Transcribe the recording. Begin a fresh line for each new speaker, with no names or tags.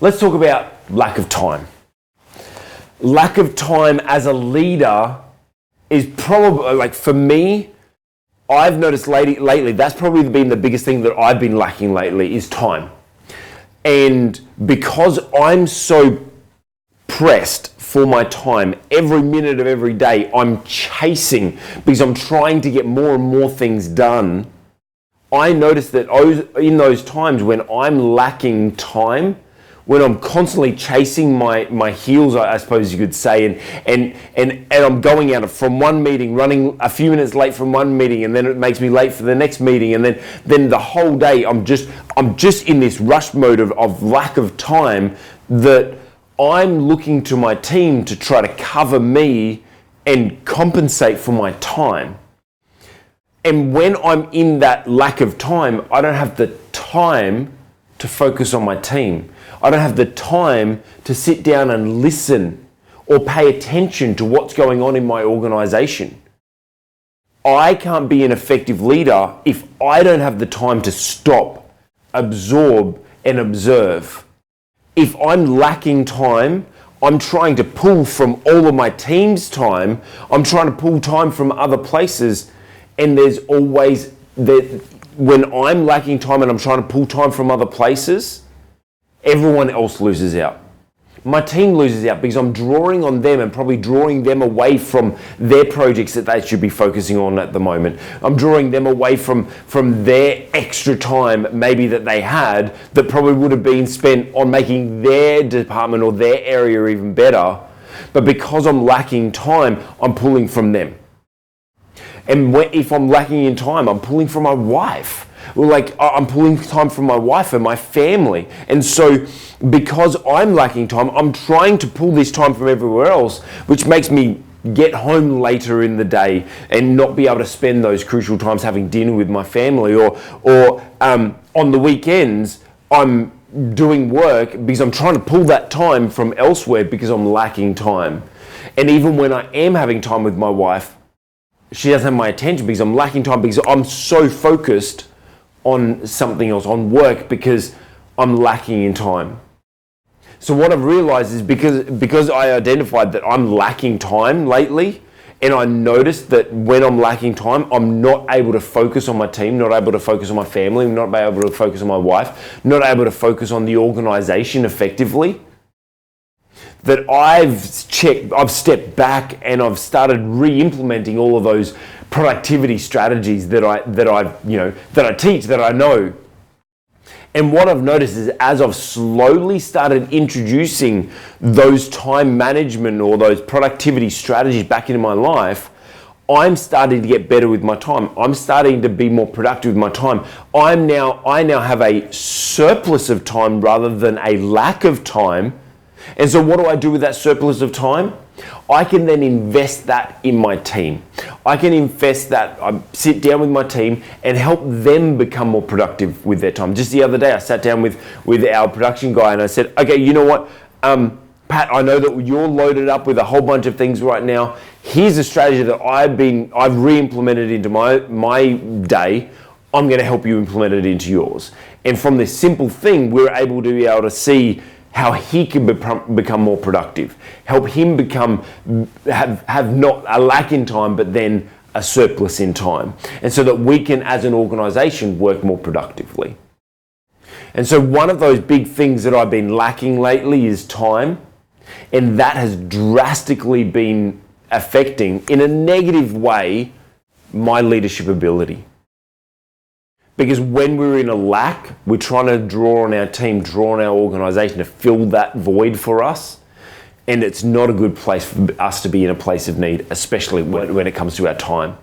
Let's talk about lack of time. Lack of time as a leader is probably, like for me, I've noticed lately, that's probably been the biggest thing that I've been lacking lately is time. And because I'm so pressed for my time, every minute of every day, I'm chasing because I'm trying to get more and more things done. I notice that in those times when I'm lacking time, when I'm constantly chasing my heels, I suppose you could say, and I'm going out from one meeting, running a few minutes late from one meeting, and then it makes me late for the next meeting, and then the whole day I'm just in this rush mode of lack of time, that I'm looking to my team to try to cover me and compensate for my time. And when I'm in that lack of time, I don't have the time to focus on my team. I don't have the time to sit down and listen or pay attention to what's going on in my organization. I can't be an effective leader if I don't have the time to stop, absorb, and observe. If I'm lacking time, I'm trying to pull from all of my team's time. I'm trying to pull time from other places. And there's always that when I'm lacking time and I'm trying to pull time from other places, everyone else loses out. My team loses out because I'm drawing on them and probably drawing them away from their projects that they should be focusing on at the moment. I'm drawing them away from their extra time maybe that they had that probably would have been spent on making their department or their area even better. But because I'm lacking time, I'm pulling from them. And if I'm lacking in time, I'm pulling from my wife. Like I'm pulling time from my wife and my family. And so because I'm lacking time, I'm trying to pull this time from everywhere else, which makes me get home later in the day and not be able to spend those crucial times having dinner with my family, or on the weekends, I'm doing work because I'm trying to pull that time from elsewhere because I'm lacking time. And even when I am having time with my wife, she doesn't have my attention because I'm lacking time, because I'm so focused on something else, on work, because I'm lacking in time. So what I've realized is because I identified that I'm lacking time lately, and I noticed that when I'm lacking time, I'm not able to focus on my team, not able to focus on my family, not able to focus on my wife, not able to focus on the organization effectively, that I've stepped back and I've started re-implementing all of those productivity strategies that I teach, that I know. And what I've noticed is as I've slowly started introducing those time management or those productivity strategies back into my life, I'm starting to get better with my time. I'm starting to be more productive with my time. I now have a surplus of time rather than a lack of time. And so what do I do with that surplus of time? I can then invest that in my team. I can invest that, I sit down with my team and help them become more productive with their time. Just the other day, I sat down with our production guy and I said, okay, you know what, Pat, I know that you're loaded up with a whole bunch of things right now. Here's a strategy that I've re-implemented into my day. I'm going to help you implement it into yours. And from this simple thing, we're able to be able to see how he can become more productive, help him have not a lack in time, but then a surplus in time. And so that we can, as an organization, work more productively. And so one of those big things that I've been lacking lately is time. And that has drastically been affecting, in a negative way, my leadership ability. Because when we're in a lack, we're trying to draw on our team, draw on our organization to fill that void for us. And it's not a good place for us to be in a place of need, especially when it comes to our time.